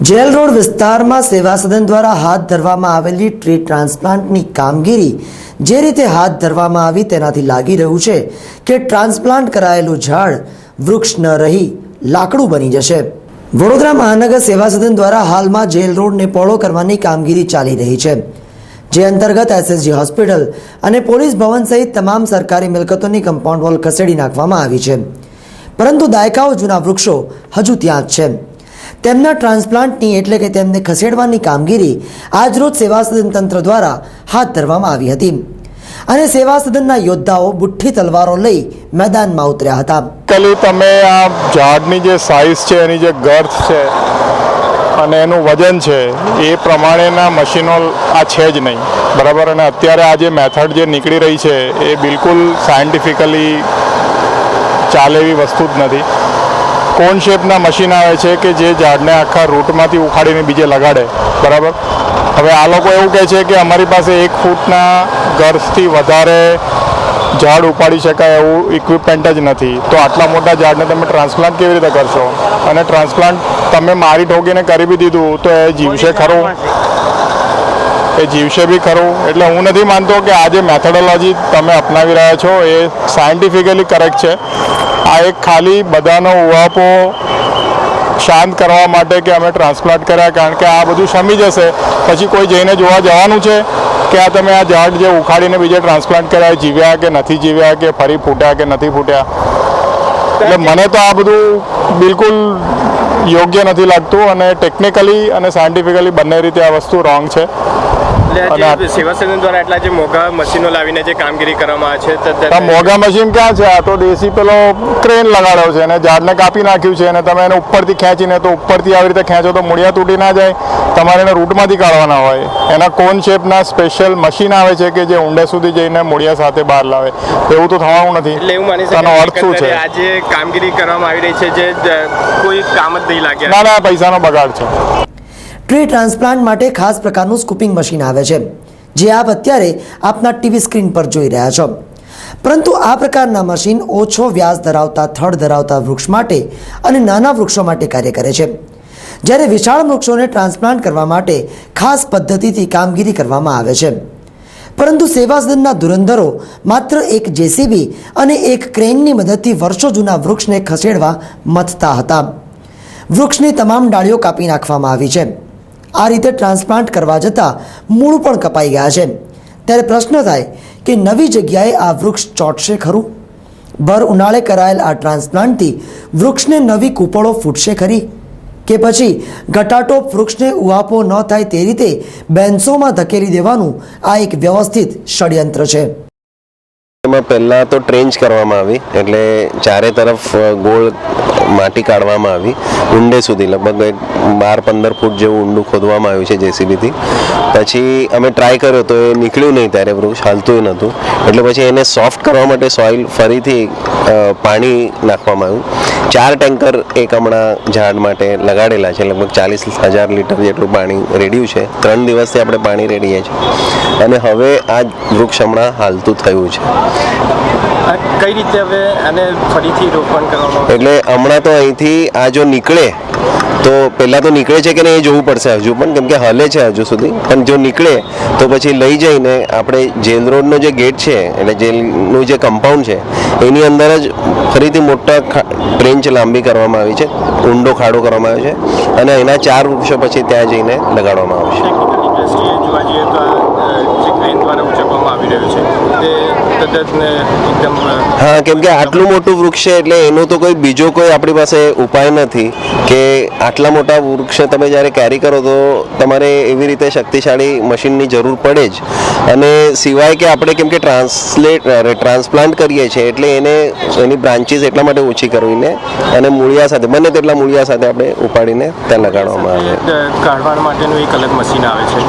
Jail road વિસ્તારમાં સેવા સદન દ્વારા હાથ ધરવામાં આવેલી ટ્રી ટ્રાન્સપ્લાન્ટની કામગીરી જે રીતે હાથ ધરવામાં આવી તેનાથી લાગી રહ્યું છે કે ટ્રાન્સપ્લાન્ટ કરાયેલું ઝાડ વૃક્ષ ન રહી લાકડું બની જશે। વડોદરા મહાનગર સેવા સદન દ્વારા હાલમાં જેલ રોડને પહોળો કરવાની કામગીરી ચાલી રહી છે, જે અંતર્ગત એસએસજી હોસ્પિટલ અને પોલીસ ભવન સહિત તમામ સરકારી મિલકતોની કમ્પાઉન્ડ વોલ ખસેડી નાખવામાં આવી છે, પરંતુ દાયકાઓ જૂના વૃક્ષો હજુ ત્યાં જ છે। તેમના ટ્રાન્સપ્લાન્ટની એટલે કે તેમને ખસેડવાની કામગીરી આજરોજ સેવા સદન તંત્ર દ્વારા હાથ ધરવામાં આવી હતી અને સેવા સદનના યોદ્ધાઓ બુઠ્ઠી તલવારો લઈ મેદાનમાં ઉતર્યા હતા। તમે આ ઝાડની જે સાઇઝ છે, એની જે ગર્થ છે અને એનું વજન છે એ પ્રમાણેના મશીનો આ છે જ નહીં, બરાબર। અને અત્યારે આ જે મેથડ જે નીકળી રહી છે એ બિલકુલ સાયન્ટિફિકલી ચાલે એવી વસ્તુ જ નથી। કોન શેપના મશીન આવે છે કે જે ઝાડને આખા રૂટમાંથી ઉખાડીને બીજે લગાડે, બરાબર। હવે આ લોકો એવું કહે છે કે અમારી પાસે 1 ફૂટના ગર્થથી વધારે ઝાડ ઉપાડી શકાય એવું ઇક્વિપમેન્ટ જ નથી, તો આટલા મોટા ઝાડને તમે ટ્રાન્સપ્લાન્ટ કેવી રીતે કરશો? અને ટ્રાન્સપ્લાન્ટ તમે મારી ઠોકીને કરી બી દીધું તો એ જીવશે ખરું? એ જીવશે બી ખરું? એટલે હું નથી માનતો કે આ જે મેથોડોલોજી તમે અપનાવી રહ્યા છો એ સાયન્ટિફિકલી કરેક્ટ છે। આ એક ખાલી બધાનો ઉહાપો શાંત કરવા માટે કે અમે ટ્રાન્સપ્લાન્ટ કર્યા, કારણ કે આ બધું શમી જશે પછી કોઈ જઈને જોવા જવાનું છે કે આ તમે આ ઝાડ જે ઉખાડીને બીજે ટ્રાન્સપ્લાન્ટ કર્યા જીવ્યા કે નથી જીવ્યા, કે ફરી ફૂટ્યા કે નથી ફૂટ્યા। એટલે મને તો આ બધું બિલકુલ યોગ્ય નથી લાગતું અને ટેકનિકલી અને સાયન્ટિફિકલી બંને રીતે આ વસ્તુ રોંગ છે। સેવા સદન દ્વારા એટલા જે મોંઘા મશીનો લાવીને જે કામગીરી કરવામાં આવે છે, મોંઘા મશીન ક્યાં છે? આ તો દેશી પેલો ક્રેન લગાડ્યો છે અને ઝાડને કાપી નાખ્યું છે અને તમે એને ઉપરથી ખેંચીને તો ઉપરથી આવી રીતે ખેંચો તો મૂળિયા તૂટી ના જાય, તમારે એને રૂટમાંથી કાઢવાના હોય। એના કોન શેપના સ્પેશિયલ મશીન આવે છે કે જે ઊંડે સુધી જઈને મૂળિયા સાથે બહાર લાવે, એવું તો થવાનું નથી। એટલે એવું માની તેનો અર્થ શું છે? આ જે કામગીરી કરવામાં આવી રહી છે જે કોઈ કામ જ નહીં લાગે, ના પૈસાનો બગાડ છે। ટ્રી ટ્રાન્સપ્લાન્ટ માટે ખાસ પ્રકારનું સ્કૂપિંગ મશીન આવે છે, જે આપ અત્યારે આપના ટીવી સ્ક્રીન પર જોઈ રહ્યા છો, પરંતુ આ પ્રકારના મશીન ઓછો વ્યાસ ધરાવતા થડ ધરાવતા વૃક્ષ માટે અને નાના વૃક્ષો માટે કાર્ય કરે છે, જ્યારે વિશાળ વૃક્ષોને ટ્રાન્સપ્લાન્ટ કરવા માટે ખાસ પદ્ધતિથી કામગીરી કરવામાં આવે છે। પરંતુ સેવા સદનના ધુરંધરો માત્ર એક જેસીબી અને એક ક્રેનની મદદથી વર્ષો જૂના વૃક્ષને ખસેડવા મથતા હતા। વૃક્ષની તમામ ડાળીઓ કાપી નાખવામાં આવી છે। આ રીતે ટ્રાન્સપ્લાન્ટ કરવા જતાં મૂળ પણ કપાઈ ગયા છે, ત્યારે પ્રશ્ન થાય કે નવી જગ્યાએ આ વૃક્ષ ચોંટશે ખરું? ભર ઉનાળે કરાયેલ આ ટ્રાન્સપ્લાન્ટથી વૃક્ષને નવી કૂપળો ફૂટશે ખરી? કે પછી ઘટાટોપ વૃક્ષને ઉહાપો ન થાય તે રીતે બેન્ચોમાં ધકેલી દેવાનું આ એક વ્યવસ્થિત ષડયંત્ર છે? એમાં પહેલાં તો ટ્રેન્ચ કરવામાં આવી, એટલે ચારે તરફ ગોળ માટી કાઢવામાં આવી ઊંડે સુધી, લગભગ 12-15 ફૂટ જેવું ઊંડું ખોદવામાં આવ્યું છે જેસીબીથી। પછી અમે ટ્રાય કર્યો તો એ નીકળ્યું નહીં, ત્યારે વૃક્ષ હાલતું નહોતું, એટલે પછી એને સોફ્ટ કરવા માટે સોઇલ ફરીથી પાણી નાખવામાં આવ્યું। 4 ટેન્કર એક હમણાં ઝાડ માટે લગાડેલા છે, લગભગ 40,000 લીટર જેટલું પાણી રેડ્યું છે। 3 દિવસથી આપણે પાણી રેડીએ છીએ અને હવે આ વૃક્ષ હમણાં હાલતું થયું છે। કઈ રીતે હવે આને ફરીથી રોપણ કરવામાં? એટલે હમણાં તો અહીંથી આ જો નીકળે તો પહેલાં તો નીકળે છે કે નહીં એ જોવું પડશે હજુ પણ, કેમ કે હલે છે હજુ સુધી, પણ જો નીકળે તો પછી લઈ જઈને આપણે જેલ રોડનો જે ગેટ છે એટલે જેલનું જે કમ્પાઉન્ડ છે એની અંદર જ ફરીથી મોટા ટ્રેન્ચ લાંબી કરવામાં આવી છે, ઊંડો ખાડો કરવામાં આવ્યો છે અને એના 4 વૃક્ષો પછી ત્યાં જઈને લગાડવામાં આવશે। જોવા જઈએ તો જે ક્રેન દ્વારા ઉચકવામાં આવી રહ્યું છે તે એકદમ હા, કેમ કે આટલું મોટું વૃક્ષ છે એટલે એનો તો કોઈ બીજો કોઈ આપણી પાસે ઉપાય નથી કે આટલા મોટા વૃક્ષ તમે જ્યારે કેરી કરો તો તમારે એવી રીતે શક્તિશાળી મશીનની જરૂર પડે જ, અને સિવાય કે આપણે કેમ કે ટ્રાન્સપ્લાન્ટ કરીએ છીએ એટલે એની બ્રાન્ચીસ એટલા માટે ઓછી કરવીને અને મૂળિયા સાથે બને તેટલા મૂળિયા સાથે આપણે ઉપાડીને ત્યાં લગાડવામાં આવે। કાઢવા માટેનું એક અલગ મશીન આવે છે,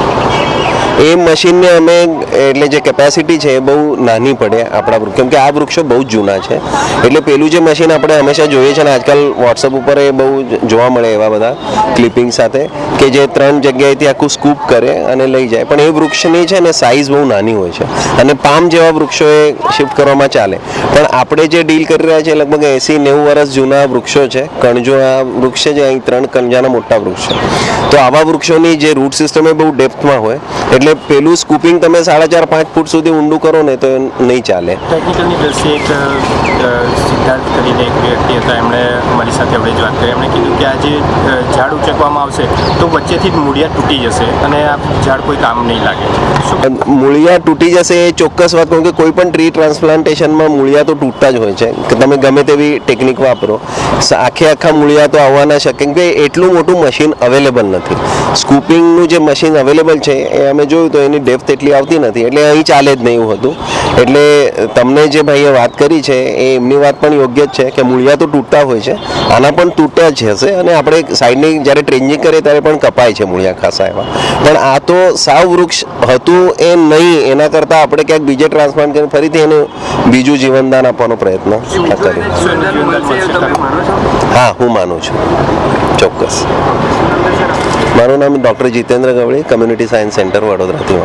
એ મશીનને અમે એટલે જે કેપેસિટી છે એ બહુ નાની પડે આપણા વૃક્ષ, કેમ કે આ વૃક્ષો બહુ જ જૂના છે. એટલે પેલું જે મશીન આપણે હંમેશા જોઈએ છે ને આજકાલ વોટ્સઅપ ઉપર એ બહુ જોવા મળે એવા બધા ક્લિપિંગ સાથે કે જે 3 જગ્યાએથી આખું સ્કૂપ કરે અને લઈ જાય, પણ એ વૃક્ષની છે ને સાઇઝ બહુ નાની હોય છે અને પામ જેવા વૃક્ષો એ શિફ્ટ કરવામાં ચાલે. પણ આપણે જે ડીલ કરી રહ્યા છીએ લગભગ 80-90 વર્ષ જૂના વૃક્ષો છે. કણજો આ વૃક્ષ છે જે અહીં 3 કણજાના મોટા વૃક્ષ છે. તો આવા વૃક્ષોની જે રૂટ સિસ્ટમ એ બહુ ડેપ્થમાં હોય એટલે પેલું સ્કૂપિંગ તમે 4.5-5 ફૂટ સુધી ઊંડું કરો ને તો નહીં ચાલે. ટેકનિકલની દ્રષ્ટિએ એક સિદ્ધાર્થ કરીને એક વ્યક્તિ હતા, એમણે અમારી સાથે આપણે જ વાત કરી. એમણે કીધું કે આ જે ઝાડ ઉચકવામાં આવશે તો વચ્ચેથી જ મૂળિયા તૂટી જશે અને આ ઝાડ કોઈ કામ નહીં લાગે. મૂળિયા તૂટી જશે એ ચોક્કસ વાત કહું કે કોઈ પણ ટ્રી ટ્રાન્સપ્લાન્ટેશનમાં મૂળિયા તો તૂટતા જ હોય છે કે તમે ગમે તેવી ટેકનિક વાપરો, આખા મૂળિયા તો આવવા ના શકે કેમ કે એટલું મોટું મશીન અવેલેબલ નથી. સ્કૂપિંગનું જે મશીન અવેલેબલ છે એ અમે જોયું તો એની ડેપ્થ એટલી આવતી નથી એટલે અહીં ચાલે જ નહીં એવું હતું. એટલે તમને જે ભાઈએ વાત કરી છે એ એમની વાત પણ યોગ્ય જ છે કે મૂળિયા તો તૂટતા હોય છે, આના પણ તૂટ્યા જ હશે અને આપણે સાઈડની જ્યારે ટ્રેન્જિંગ કરીએ ત્યારે પણ કપાય છે મૂળિયા ખાસા એવા. પણ આ તો સાવ વૃક્ષ હતું એ નહીં, એના કરતાં આપણે ક્યાંક બીજે ટ્રાન્સપ્લાન્ટ કરીને ફરીથી એને બીજું જીવનદાન આપવાનો પ્રયત્ન કર્યો. હા, હું માનું છું ચોક્કસ. મારું નામ doctor Jitendra Gawali, community science centre વડોદરાથી.